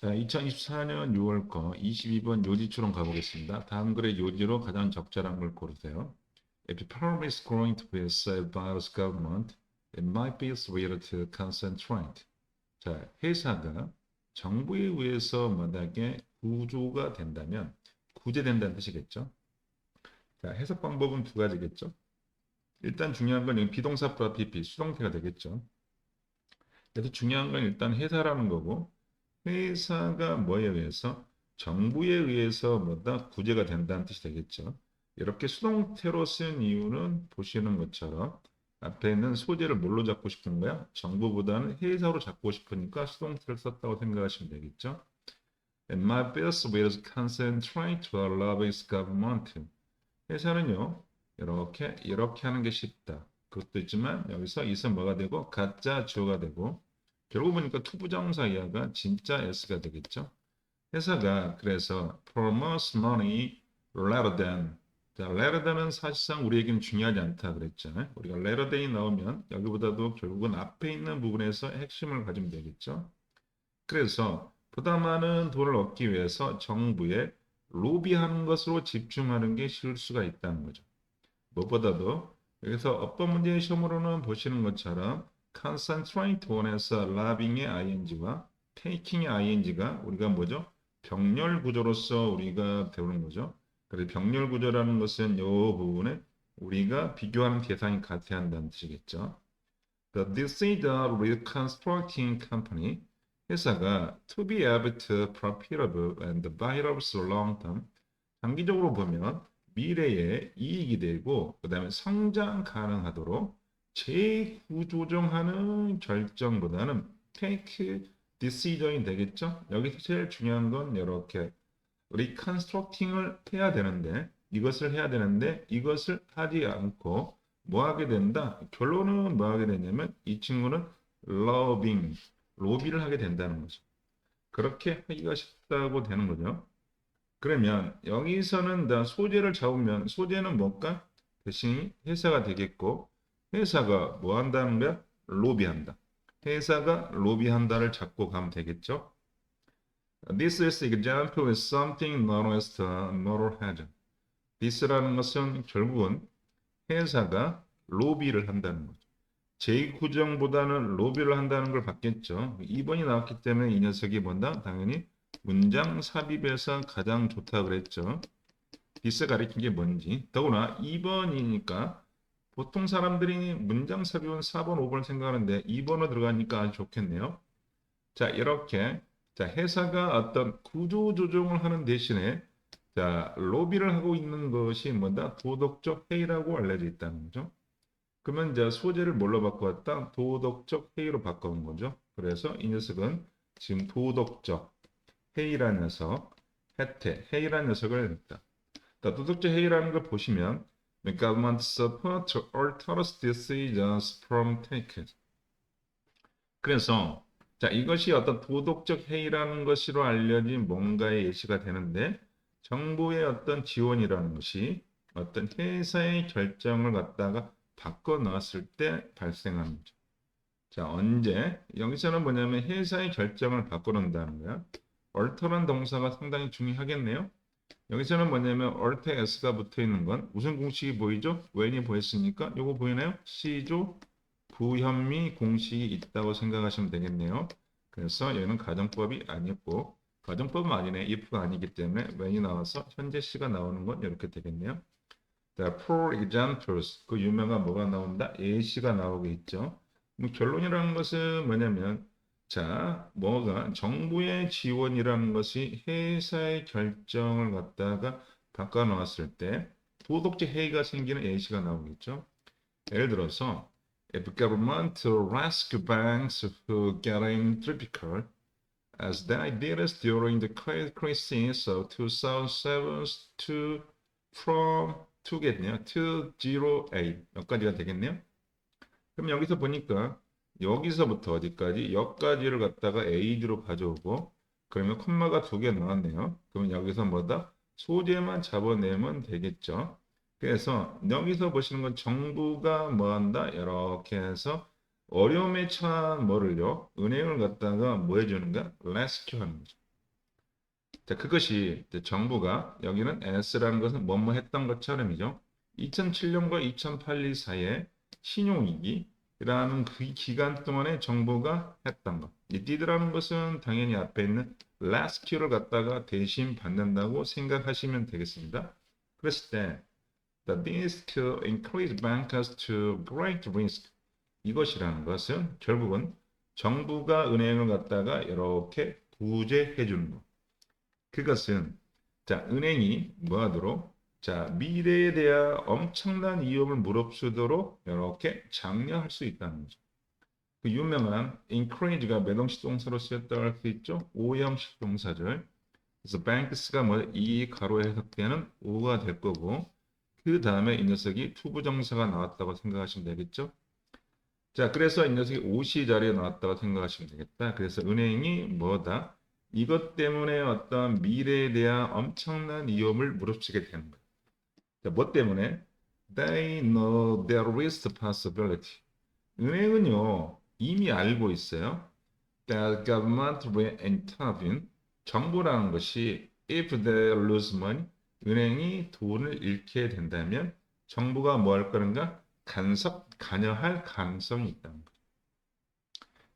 자, 2024년 6월 거 22번 요지추론 가보겠습니다. 다음 글의 요지로 가장 적절한 걸 고르세요. If the problem is going to be solved by the government, it might be sweeter to concentrate. 자, 회사가 정부에 의해서 만약에 구조가 된다면 구제된다는 뜻이겠죠. 자, 해석 방법은 두 가지겠죠. 일단 중요한 건 비동사 플러스 PP 수동태가 되겠죠. 그래서 중요한 건 일단 회사라는 거고 회사가 뭐에 의해서 정부에 의해서 뭐다 구제가 된다는 뜻이 되겠죠. 이렇게 수동태로 쓴 이유는 보시는 것처럼 앞에 있는 소재를 뭘로 잡고 싶은 거야? 정부보다는 회사로 잡고 싶으니까 수동태를 썼다고 생각하시면 되겠죠. And my best will concentrate to allow its government. 회사는요, 이렇게 하는 게 쉽다. 그것도 있지만 여기서 is은 뭐가 되고 가짜 주어가 되고 결국 보니까 투부정사 이하가 진짜 s가 되겠죠. 회사가 그래서 promotes money rather than 자, rather than은 사실상 우리에게는 중요하지 않다 그랬잖아요. 우리가 rather than이 나오면 여기보다도 결국은 앞에 있는 부분에서 핵심을 가지면 되겠죠. 그래서 보다 많은 돈을 얻기 위해서 정부에 로비하는 것으로 집중하는 게 실수가 있다는 거죠. 무엇보다도 여기서 어법 문제 시험으로는 보시는 것처럼 concentrate on에서 loving의 ing와 taking의 ing가 우리가 뭐죠? 병렬 구조로서 우리가 배우는 거죠. 그래서 병렬 구조라는 것은 이 부분에 우리가 비교하는 대상이 같아야 한다는 뜻이겠죠. This is the reconstructing company. 회사가 to be able to profitable and viable long term. 장기적으로 보면 미래에 이익이 되고 그다음에 성장 가능하도록 재구조정하는 결정보다는 take decision이 되겠죠. 여기서 제일 중요한 건 이렇게 reconstructing을 해야 되는데 이것을 하지 않고 뭐 하게 된다? 결론은 뭐 하게 되냐면 이 친구는 로비를 하게 된다는 거죠. 그렇게 하기가 쉽다고 되는 거죠. 그러면 여기서는 소재를 잡으면 소재는 뭘까? 대신 회사가 되겠고 회사가 뭐 한다는 거야? 로비한다. 회사가 로비한다를 잡고 가면 되겠죠. This is example is something known as the moral hazard. this라는 것은 결국은 회사가 로비를 한다는 거죠. 재구정보다는 로비를 한다는 걸 봤겠죠. 2번이 나왔기 때문에 이 녀석이 뭔다? 당연히 문장 삽입에서 가장 좋다 그랬죠. 디스 가리킨 게 뭔지. 더구나 2번이니까 보통 사람들이 문장 삽입은 4번, 5번 생각하는데 2번으로 들어가니까 아주 좋겠네요. 자, 이렇게 자, 회사가 어떤 구조 조정을 하는 대신에 자, 로비를 하고 있는 것이 뭐다? 도덕적 해이라고 알려져 있다는 거죠. 그러면 이제 소재를 뭘로 바꿔왔다? 도덕적 해이로 바꿔온 거죠. 그래서 이 녀석은 지금 도덕적 해이라는 녀석, 해이라는 녀석을 했다. 도덕적 해이라는 걸 보시면 government support alters decisions from taken. 그래서 자, 이것이 어떤 도덕적 해이라는 것으로 알려진 뭔가의 예시가 되는데 정부의 어떤 지원이라는 것이 어떤 회사의 결정을 갖다가 바꿔 놨을 때 발생하는 거죠. 자, 언제? 여기서는 뭐냐면 회사의 결정을 바꿔 놓는다는 거야. alter는 동사가 상당히 중요하겠네요. 여기서는 뭐냐면 alter s가 붙어 있는 건 무슨 공식이 보이죠? when이 보였으니까 요거 보이나요? C조 부현미 공식이 있다고 생각하시면 되겠네요. 그래서 얘는 가정법이 아니고 가정법은 아니네. if가 아니기 때문에 when이 나와서 현재 시가 나오는 건 이렇게 되겠네요. 자, for examples 그 유명한 뭐가 나온다? 예시가 나오겠죠. 결론이라는 것은 뭐냐면 자, 뭐가 정부의 지원이라는 것이 회사의 결정을 갖다가 바꿔 놓았을 때 도덕적 해이가 생기는 예시가 나오겠죠. 예를 들어서 if government to rescue banks who getting difficult as they did during the credit crisis of 2007 to from 2겠네요. 208 몇 가지가 되겠네요. 그럼 여기서 보니까 여기서부터 어디까지? 여기까지를 갖다가 a로 가져오고 그러면 콤마가 두 개 나왔네요. 그러면 여기서 뭐다? 소재만 잡아내면 되겠죠. 그래서 여기서 보시는 건 정부가 뭐 한다? 이렇게 해서 어려움에 처한 뭐를요? 은행을 갖다가 뭐 해주는가? 레스큐 하는 거죠. 자, 그것이 이제 정부가 여기는 S라는 것은 뭐뭐 했던 것처럼이죠. 2007년과 2008년 사이에 신용위기라는 그 기간 동안에 정부가 했던 것. 이 did라는 것은 당연히 앞에 있는 rescue를 갖다가 대신 받는다고 생각하시면 되겠습니다. 그랬을 때 the needs to increase bankers to great risk 이것이라는 것은 결국은 정부가 은행을 갖다가 이렇게 구제해 주는 것. 그것은 자 은행이 뭐하도록 자 미래에 대한 엄청난 위험을 무릅쓰도록 이렇게 장려할 수 있다는 거죠. 그 유명한 encourage가 매동식 동사로 쓰였다고 할 수 있죠. 오형식 동사절. 그래서 banks가 뭐 이 가로에 해석되는 오가 될 거고 그 다음에 이 녀석이 투부정사가 나왔다고 생각하시면 되겠죠. 자, 그래서 이 녀석이 오시 자리에 나왔다고 생각하시면 되겠다. 그래서 은행이 뭐다? 이것 때문에 어떤 미래에 대한 엄청난 위험을 무릅쓰게 되는 거예요. 자, 뭐 때문에? They know there is the possibility. 은행은요, 이미 알고 있어요. That government will intervene. 정부라는 것이 if they lose money, 은행이 돈을 잃게 된다면 정부가 뭐 할 거는가? 관여할 가능성이 있다는 거예요.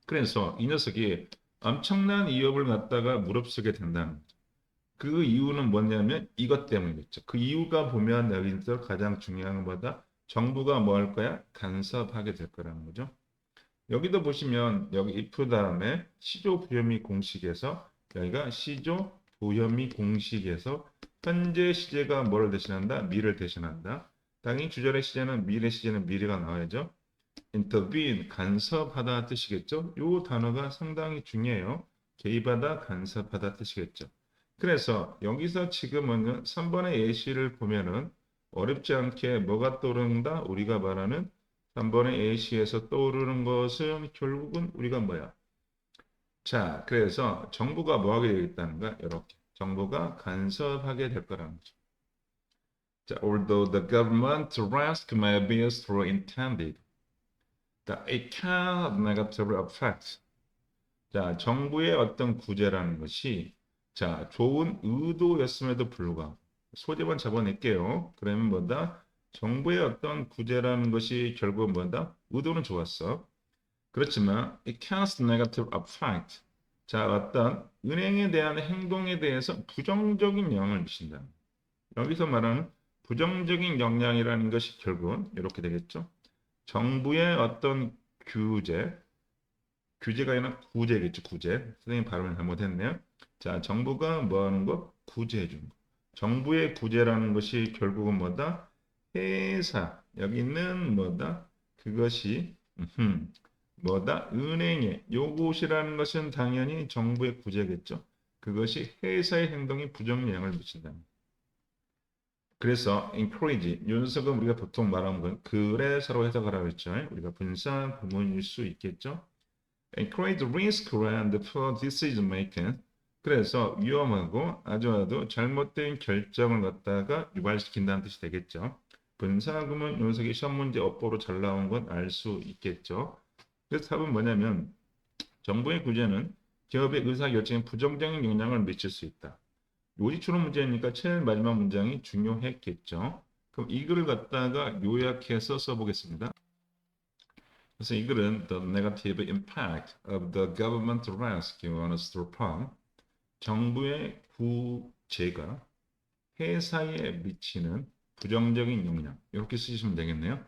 그래서 이 녀석이 엄청난 위협을 갖다가 무릅쓰게 된다는 거죠. 그 이유는 뭐냐면 이것 때문이겠죠. 그 이유가 보면 여기서 가장 중요한 것보다 정부가 뭐 할 거야? 간섭하게 될 거라는 거죠. 여기도 보시면 여기 if 다음에 시조 부여미 공식에서 여기가 시조 부여미 공식에서 현재 시제가 뭐를 대신한다? 미를 대신한다. 당연히 주절의 시제는 미래 시제는 미래가 나와야죠. intervene 간섭하다 뜻이겠죠. 요 단어가 상당히 중요해요. 개입하다 간섭하다 뜻이겠죠. 그래서 여기서 지금은 3번의 예시를 보면은 어렵지 않게 뭐가 떠오른다? 우리가 말하는 3번의 예시에서 떠오르는 것은 결국은 우리가 뭐야? 자, 그래서 정부가 뭐 하게 되겠다는가? 이렇게 정부가 간섭하게 될 거라는 거죠. 자, although the government risk may be through intended that it can negatively affect. 자, 정부의 어떤 구제라는 것이 자, 좋은 의도였음에도 불구하고 소재만 잡아낼게요. 그러면 뭐다? 정부의 어떤 구제라는 것이 결국 뭐다? 의도는 좋았어. 그렇지만 it has negative effect. 자, 어떤 은행에 대한 행동에 대해서 부정적인 영향을 미친다. 여기서 말하는 부정적인 영향이라는 것이 결국은 이렇게 되겠죠. 정부의 어떤 규제가 아니라 구제겠죠, 구제. 선생님 발음을 잘못했네요. 자, 정부가 뭐 하는 거? 구제해 주는 거. 정부의 구제라는 것이 결국은 뭐다? 회사. 여기는 뭐다? 그것이 뭐다? 은행의 요것이라는 것은 당연히 정부의 구제겠죠. 그것이 회사의 행동에 부정 영향을 미친다. 그래서 encourage 이 녀석은 우리가 보통 말하는 건 그래서로 해석하라고 했죠. 우리가 분사 구문일 수 있겠죠. encourage risk and poor decision making. 그래서 위험하고 아주 잘못된 결정을 갖다가 유발시킨다는 뜻이 되겠죠. 분사 구문 녀석이 시험 문제 업보로 잘 나온 건 알 수 있겠죠. 그래서 답은 뭐냐면 정부의 구제는 기업의 의사결정에 부정적인 영향을 미칠 수 있다. 요지추론 문제니까 제일 마지막 문장이 중요했겠죠. 그럼 이 글을 갖다가 요약해서 써보겠습니다. 그래서 이 글은 The negative impact of the government rescue on a store farm 정부의 구제가 회사에 미치는 부정적인 영향 이렇게 쓰시면 되겠네요.